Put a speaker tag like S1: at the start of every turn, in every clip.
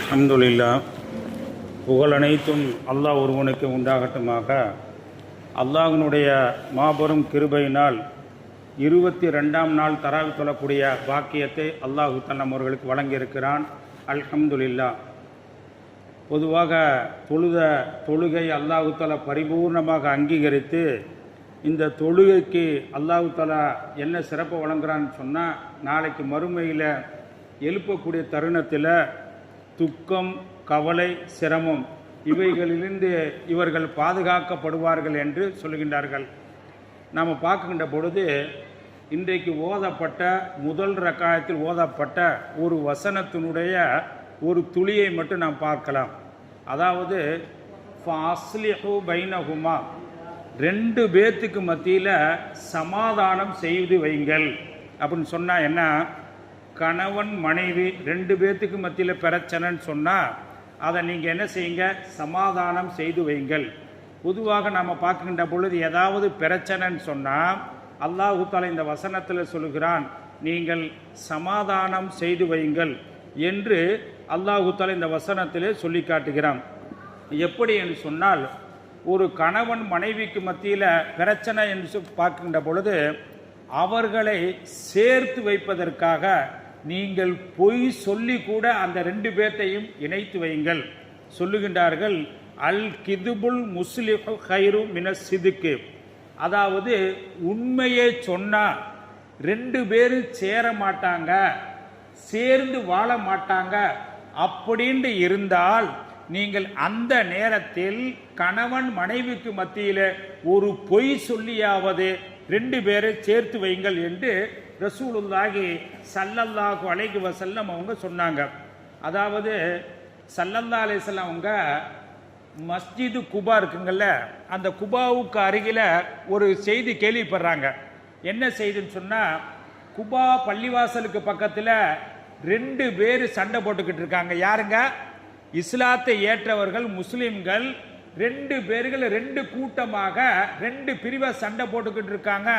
S1: அல்ஹம்துலில்லாஹ். புகழ் அனைத்தும் அல்லாஹ் ஒருவனுக்கு உண்டாகட்டுமாக. அல்லாஹ்வினுடைய மாபெரும் கிருபையினால் 22ஆம் நாள் தராவி தொழக்கூடிய பாக்கியத்தை அல்லாஹ் தன் நம்மவர்களுக்கு வழங்கியிருக்கிறான். அல்ஹம்துலில்லாஹ். பொதுவாக தொழுகை அல்லாஹ் தஆலா பரிபூர்ணமாக அங்கீகரித்து இந்த தொழுகைக்கு அல்லாஹ் தஆலா என்ன சிறப்பு வழங்குறான்னு சொன்னால், நாளைக்கு மறுமையில் எழுப்பக்கூடிய தருணத்தில் துக்கம், கவலை, சிரமம் இவைகளிலிருந்து இவர்கள் பாதுகாக்கப்படுவார்கள் என்று சொல்லுகின்றார்கள். நாம் பார்க்கின்ற பொழுது இன்றைக்கு ஓதப்பட்ட முதல் ரக்காயத்தில் ஓதப்பட்ட ஒரு வசனத்தினுடைய ஒரு துளியை மட்டும் நாம் பார்க்கலாம். அதாவது ஃபஅஸ்லிஹு பைனஹுமா, ரெண்டு பேர்த்துக்கு மத்தியில் சமாதானம் செய்து வைங்கள் அப்படின்னு சொன்னால் என்ன, கணவன் மனைவி ரெண்டு பேர்த்துக்கு மத்தியில் பிரச்சனைன்னு சொன்னால் அதை நீங்கள் என்ன செய்யுங்க, சமாதானம் செய்து வைங்கள். பொதுவாக நாம் பார்க்கின்ற பொழுது ஏதாவது பிரச்சனைன்னு சொன்னால் அல்லாஹ் தஆலா இந்த வசனத்தில் சொல்லுகிறான், நீங்கள் சமாதானம் செய்து வைங்கள் என்று அல்லாஹ் தஆலா இந்த வசனத்திலே சொல்லி காட்டுகிறான். எப்படி என்று சொன்னால், ஒரு கணவன் மனைவிக்கு மத்தியில் பிரச்சனை என்று பார்க்கின்ற பொழுது அவர்களை சேர்த்து வைப்பதற்காக நீங்கள் பொய் சொல்லி கூட அந்த ரெண்டு பேர்த்தையும் இணைத்து வையுங்கள். சொல்லுகின்றார்கள், அல் கிதுபுல் முஸ்லிஹு ஹைரு மினஸ் சிதுக்கு. அதாவது உண்மையை சொன்னால் ரெண்டு பேரும் சேர மாட்டாங்க, சேர்ந்து வாழ மாட்டாங்க அப்படின்னு இருந்தால் நீங்கள் அந்த நேரத்தில் கணவன் மனைவிக்கு மத்தியில் ஒரு பொய் சொல்லியாவது ரெண்டு பேரை சேர்த்து வைங்கள் என்று ரசூலுல்லாஹி ஸல்லல்லாஹு அலைஹி வஸல்லம் அவங்க சொன்னாங்க. அதாவது ஸல்லல்லாஹு அலைஹி வஸல்லம் அவங்க மஸ்ஜிது குபா இருக்குங்கள்ல, அந்த குபாவுக்கு அருகில் ஒரு செய்தி கேள்விப்படுறாங்க. என்ன செய்தின்னு சொன்னால், குபா பள்ளிவாசலுக்கு பக்கத்தில் ரெண்டு பேர் சண்டை போட்டுக்கிட்டு இருக்காங்க. யாருங்க? இஸ்லாத்தை ஏற்றவர்கள் முஸ்லிம்கள் ரெண்டு பேர்கள் ரெண்டு கூட்டமாக ரெண்டு பிரிவை சண்டை போட்டுக்கிட்டு இருக்காங்க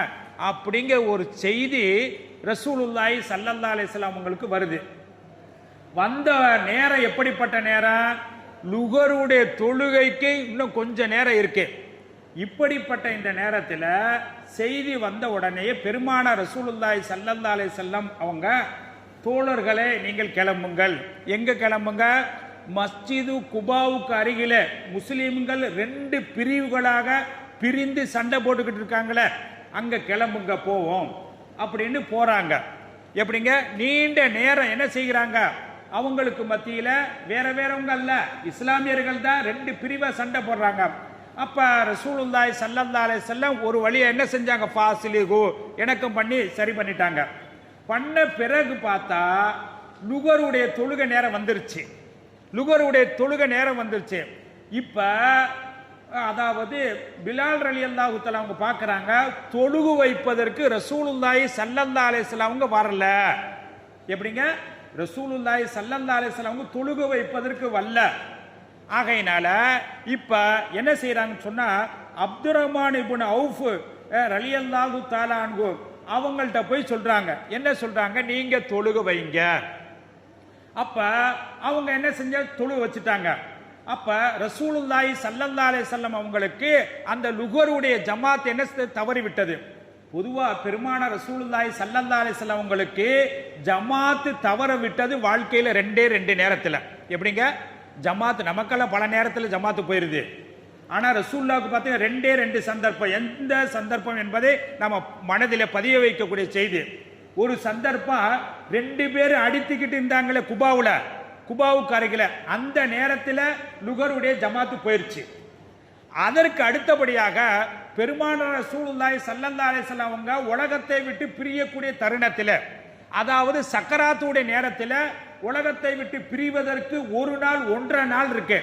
S1: அப்படிங்கிற ஒரு செய்தி ரசூலுல்லாஹி ஸல்லல்லாஹு அலைஹி வஸல்லம் உங்களுக்கு வருது. வந்த நேரம் எப்படிப்பட்ட நேரம்? லுகருடைய தொழுகைக்கு இன்னும் கொஞ்ச நேரம் இருக்கு. இப்படிப்பட்ட இந்த நேரத்தில் செய்தி வந்த உடனே பெருமானார் ரசூலுல்லாஹி ஸல்லல்லாஹு அலைஹி வஸல்லம் அவங்க, தோழர்களே நீங்கள் கிளம்புங்கள். எங்க கிளம்புங்க? மஸ்ஜிது குபாவுக்கு அருகில முஸ்லிம்கள் ரெண்டு பிரிவுகளாக பிரிந்து சண்டை போட்டுக்கிட்டு இருக்காங்களே, அங்க கிளம்புங்க போவோம் அப்படின்னு போறாங்க. எப்படிங்க? நீண்ட நேரம் என்ன செய்கிறாங்க, அவங்களுக்கு மத்தியில வேற வேறவங்க அல்ல, இஸ்லாமியர்கள் தான் ரெண்டு பிரிவா சண்டை போடுறாங்க. அப்ப ரசூலுல்லாஹி ஸல்லல்லாஹு அலைஹி வஸல்லம் ஒரு வழியை என்ன செஞ்சாங்க, ஃபாசிலிஹு இணக்கம் பண்ணி சரி பண்ணிட்டாங்க. பண்ண பிறகு பார்த்தா லுகருடைய தொழுகை நேரம் வந்துருச்சு. இப்ப அதாவது பிலால் ரலியல்லாஹு தஆலா அவங்க பார்க்கறாங்க, தொழுகு வைப்பதற்கு ரசூலுல்லாஹி ஸல்லல்லாஹு அலைஹி வஸல்லம் அவங்க வரல. எப்படிங்க? ரசூலுல்லாஹி ஸல்லல்லாஹு அலைஹி வஸல்லம் அவங்க தொழுகு வைப்பதற்கு வரல. ஆகையினால இப்ப என்ன செய்யறாங்கன்னு சொன்னா, அப்துர்ரஹ்மான் இப்னு அவுஃப் ரலியல்லாஹு தஆலா அன்ஹு அவங்கள்ட்ட போய் சொல்றாங்க. என்ன சொல்றாங்க? நீங்க தொழுகு வைங்க. அப்ப அவங்க என்ன செஞ்ச, தொழுகு வச்சுட்டாங்க. அப்ப ரசூலுல்லாஹி ஸல்லல்லாஹு அலைஹி வஸல்லம் அவங்களுக்கு அந்த லுகருடைய ஜமாத் என்ன தவறி விட்டது. பொதுவா பெருமானார் ரசூலுல்லாஹி ஸல்லல்லாஹு அலைஹி வஸல்லம் அவங்களுக்கு ஜமாத் தவற விட்டது வாழ்க்கையில ரெண்டு நேரத்துல. எப்படிங்க? ஜமாத் நமக்கெல்லாம் பல நேரத்தில் ஜமாத்து போயிருது. ஆனா ரசூலுல்லாஹ்வுக்கு பார்த்தீங்கன்னா ரெண்டு சந்தர்ப்பம். எந்த சந்தர்ப்பம் என்பதை நம்ம மனதில் பதிய வைக்கக்கூடிய செய்தி. ஒரு சந்தர்ப்பம் ரெண்டு பேரும் அடித்துக்கிட்டு இருந்தாங்களே குபாவுக்கு அருகில, அந்த நேரத்தில் லுகருடைய ஜமாத்து போயிருச்சு. அதற்கு அடுத்தபடியாக பெருமானார் ரசூலுல்லாஹி ஸல்லல்லாஹு அலைஹி வஸல்லம் அவங்க உலகத்தை விட்டு பிரியக்கூடிய தருணத்தில், அதாவது சக்கராத்துடைய நேரத்தில் உலகத்தை விட்டு பிரிவதற்கு ஒரு நாள் 1.5 நாள் இருக்கு.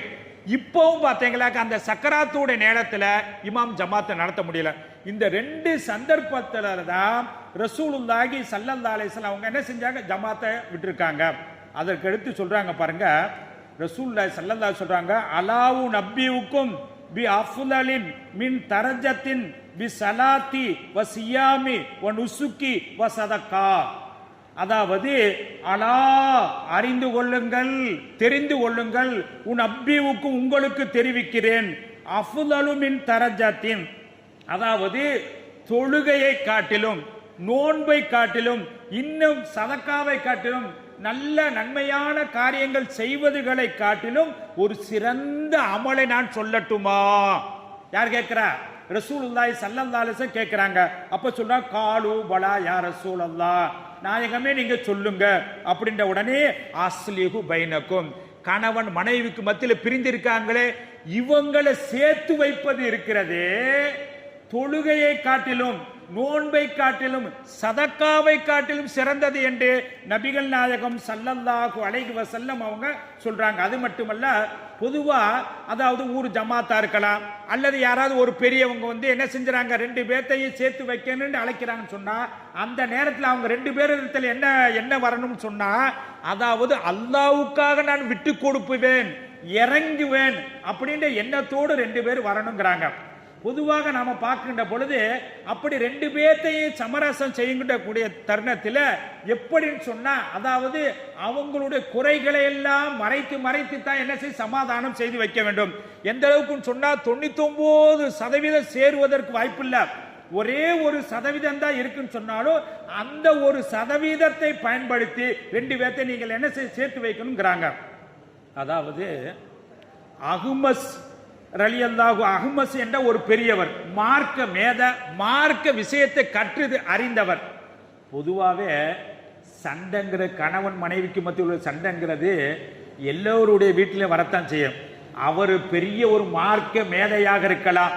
S1: இப்பவும் பார்த்தீங்களா, அந்த சக்கராத்துடைய நேரத்தில் இமாம் ஜமாத்தை நடத்த முடியல. இந்த ரெண்டு சந்தர்ப்பத்தில் தான் ரசூலுல்லாஹி ஸல்லல்லாஹு அலைஹி வஸல்லம் அவங்க என்ன செஞ்சாங்க, ஜமாத்தை விட்டுருக்காங்க. அதற்கு எடுத்து சொல்றாங்க பாருங்க, ரசூலுல்லாஹி ஸல்லல்லாஹு அலைஹி சொல்றாங்க, அலாவு நபியுக்கும் பி அஃலலின் மின் தரஜத்தின் பி ஸலாத்தி வ சியாமி வ நுசுக்கி வ ஸதகா. அதாவது அலா அறிந்து கொள்ளுங்கள், தெரிந்து கொள்ளுங்கள், உன் அப்பிவுக்கு உங்களுக்கு தெரிவிக்கிறேன், அஃதலு மின் தரஜத்தின், அதாவது தொழுகையை காட்டிலும் நோன்பை காட்டிலும் இன்னும் சதக்காவை காட்டிலும் நல்ல நன்மையான காரியங்கள் செய்வதுகளை காட்டிலும் ஒரு சிறந்த அமலை நான் சொல்லட்டுமா? யார் கேட்கிறா? ரசூலுல்லாஹி ஸல்லல்லாஹு அலைஹி வஸல்லம் கேட்கிறாங்க. அப்ப சொல்றா காலு பலா யா ரசூலல்லாஹ், நாயகமே நீங்க சொல்லுங்க. அப்படின்ற உடனே அஸ்லிஹு பைனக்கும், கணவன் மனைவிக்கு மத்தியில் பிரிந்திருக்காங்களே இவங்களை சேர்த்து வைப்பது இருக்கிறதே, தொழுகையை காட்டிலும் நோன்பை காட்டிலும் சதக்காவை காட்டிலும் சிறந்தது என்று நபிகள் நாயகம் ஸல்லல்லாஹு அலைஹி வஸல்லம் அவங்க சொல்றாங்க. அது மட்டுமல்ல, பொதுவா அதாவது ஊர் ஜமாத்தா இருக்கலாம், அல்லது யாராவது ஒரு பெரியவங்க என்ன செஞ்சாங்க, 2 பேர்த்தையும் சேர்த்து வைக்கணும்னு அழைக்கிறாங்கன்னு சொன்னா அந்த நேரத்தில் அவங்க 2 பேரிடத்தில் என்ன வரணும்னு சொன்னா, அதாவது அல்லாஹ்வுக்காக நான் விட்டு கொடுப்புவேன், இறங்குவேன் அப்படின்ற எண்ணத்தோடு 2 பேர் வரணுங்கிறாங்க. பொதுவாக நாம பார்க்கின்ற பொழுது அப்படி 2 பேர்த்தையும் சமரசம் செய்கின்ற கூடிய தருணத்தில் எப்படின்னு சொன்னா, அதாவது அவங்களுடைய குறைகளை எல்லாம் மறைத்து தான் என்ன செய்ய சமாதானம் செய்து வைக்க வேண்டும். எந்த அளவுக்கு சொன்னா 99% சேருவதற்கு வாய்ப்பில்லை, ஒரே 1% தான் இருக்குன்னு சொன்னாலும் அந்த 1% பயன்படுத்தி 2 பேர்த்தை நீங்கள் என்ன செய்ய சேர்த்து வைக்கணுங்கிறாங்க. அதாவது அஹ்மஸ் ரலியல்லாஹு அஹ்மஸ் என்ற ஒரு பெரியவர், மார்க்க விஷயத்தை கற்று அறிந்தவர். பொதுவாகவே சண்டைங்கிற கணவன் மனைவிக்கு மத்தியில் உள்ள சண்டைங்கிறது எல்லோருடைய வீட்டிலும் வரத்தான் செய்யும். அவர் பெரிய ஒரு மார்க்க மேதையாக இருக்கலாம்,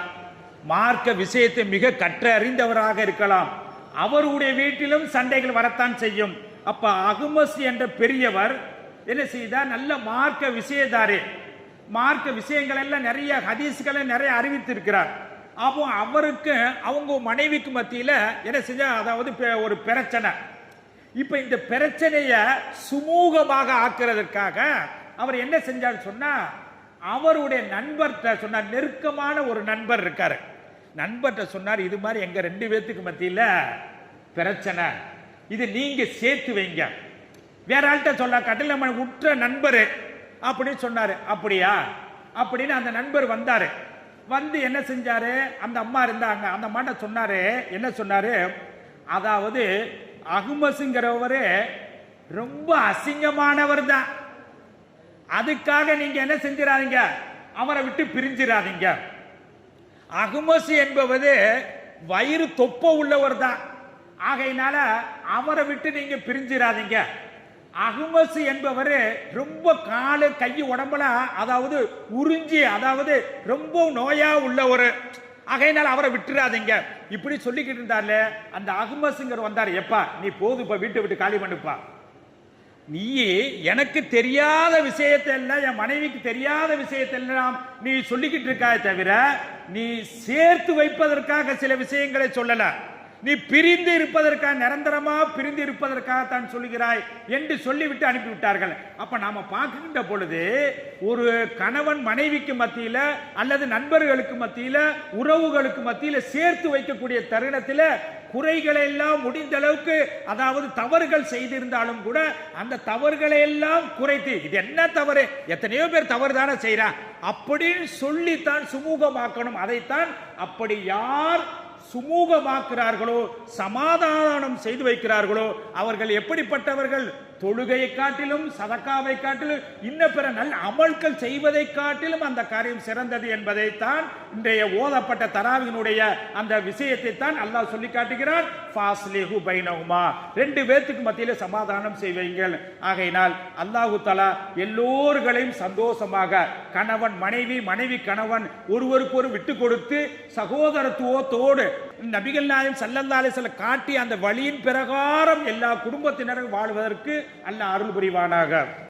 S1: மார்க்க விஷயத்தை மிக கற்று அறிந்தவராக இருக்கலாம், அவருடைய வீட்டிலும் சண்டைகள் வரத்தான் செய்யும். அப்ப அஹ்மஸ் என்ற பெரியவர் என்ன செய்தார், நல்ல மார்க்க விஷயதாரே, மார்க்க விஷயங்கள் எல்லாம் நிறைய ஹதீஸ்களை நிறைய அறிவித்திருக்கிறார். அப்போ அவருக்கு அவங்க மனைவிக்கு மத்தியில் என்ன செஞ்ச, அதாவது ஒரு பிரச்சனை. இப்ப இந்த பிரச்சனைய சுமூகமாக ஆக்குறதற்காக அவர் என்ன செஞ்சார் சொன்னா, அவருடைய நண்பர்கிட்ட சொன்னார், நெருக்கமான ஒரு நண்பர் இருக்காரு, நண்பர்கிட்ட சொன்னார், இது மாதிரி எங்க 2 பேத்துக்கு மத்தியில் பிரச்சனை, இது நீங்க சேர்த்து வைங்க. வேற ஆள்கிட்ட சொல்ல கட்டில உற்ற நண்பரு அப்படின்னு சொன்னாரு. அப்படியா அப்படின்னு அந்த நண்பர் வந்தாரு. வந்து என்ன செஞ்சாரு, அந்த அம்மா இருந்தாங்க, அந்த அம்மா சொன்னாரு, என்ன சொன்னாரு, அதாவது அஹ்மஸ்ங்கிறவரு ரொம்ப அசிங்கமானவர் தான், அதுக்காக நீங்க என்ன செஞ்சிடாதீங்க, அவரை விட்டு பிரிஞ்சிடாதீங்க. அஹ்மஸ் என்பவது வயிறு தொப்ப உள்ளவர் தான், ஆகையினால அவரை விட்டு நீங்க பிரிஞ்சிடாதீங்க. அஹ்மஸ் என்பவர் ரொம்ப காலு கை உடம்புல அதாவது உறிஞ்சி, அதாவது ரொம்ப நோயா உள்ளவர், ஆகையினால அவரை விட்டுறாதீங்க இப்படி சொல்லிக்கிட்டு இருந்தார்ல. அந்த அஹ்மஸ்ங்கிற வந்தார், எப்பா நீ போதுப்பா, வீட்டை விட்டு காலி பண்ணுப்பா, நீ எனக்கு தெரியாத விஷயத்தை எல்லாம், என் மனைவிக்கு தெரியாத விஷயத்தை எல்லாம் நீ சொல்லிக்கிட்டு இருக்காய் தவிர நீ சேர்த்து வைப்பதற்காக சில விஷயங்களை சொல்லல, நீ பிரிந்து இருப்பதற்காக, நிரந்தரமா பிரிந்து இருப்பதற்காக தான் சொல்லுகிறாய் என்று சொல்லிவிட்டு அனுப்பிவிட்டார்கள். அப்ப நாம பார்க்கின்ற பொழுது ஒரு கணவன் மனைவிக்கு மத்தியில அல்லது நண்பர்களுக்கு மத்தியில உறவுகளுக்கு மத்தியில சேர்த்து வைக்கக்கூடிய தருணத்தில் குறைகளை எல்லாம் முடிந்த அளவுக்கு, அதாவது தவறுகள் செய்திருந்தாலும் கூட அந்த தவறுகளை எல்லாம் குறைத்து, இது என்ன தவறு, எத்தனையோ பேர் தவறு தானே செய்யறான் அப்படின்னு சொல்லித்தான் சுமூகமாக்கணும். அதைத்தான் அப்படி யார் சுமூகமாக்குறார்களோ, சமாதானம் செய்து வைக்கிறார்களோ அவர்கள் எப்படிப்பட்டவர்கள், தொழுகையை காட்டிலும் சதக்காவை காட்டிலும் இன்ன பிற நல்ல அமல்கள் செய்வதை காட்டிலும் அந்த காரியம் சிறந்தது என்பதைத்தான் இன்றைய ஓதப்பட்ட தராவினுடைய அந்த விஷயத்தை தான் அல்லாஹ் சொல்லி காட்டுகிறான். ஃபாஸ்லிஹு பைனஹுமா, 2 பேத்துக்கு மத்தியில சமாதானம் செய்வீங்கள். ஆகையினால் அல்லாஹு தஆலா எல்லோர்களையும் சந்தோஷமாக, கணவன் மனைவி, மனைவி கணவன் ஒருவருக்கு ஒரு விட்டு கொடுத்து சகோதரத்துவத்தோடு நபிகள் நாயகம் ஸல்லல்லாஹு அலைஹி வஸல்லம் காட்டி அந்த வழியின் பிரகாரம் எல்லா குடும்பத்தினரும் வாழ்வதற்கு அல்லாஹ் அருள் புரிவானாக.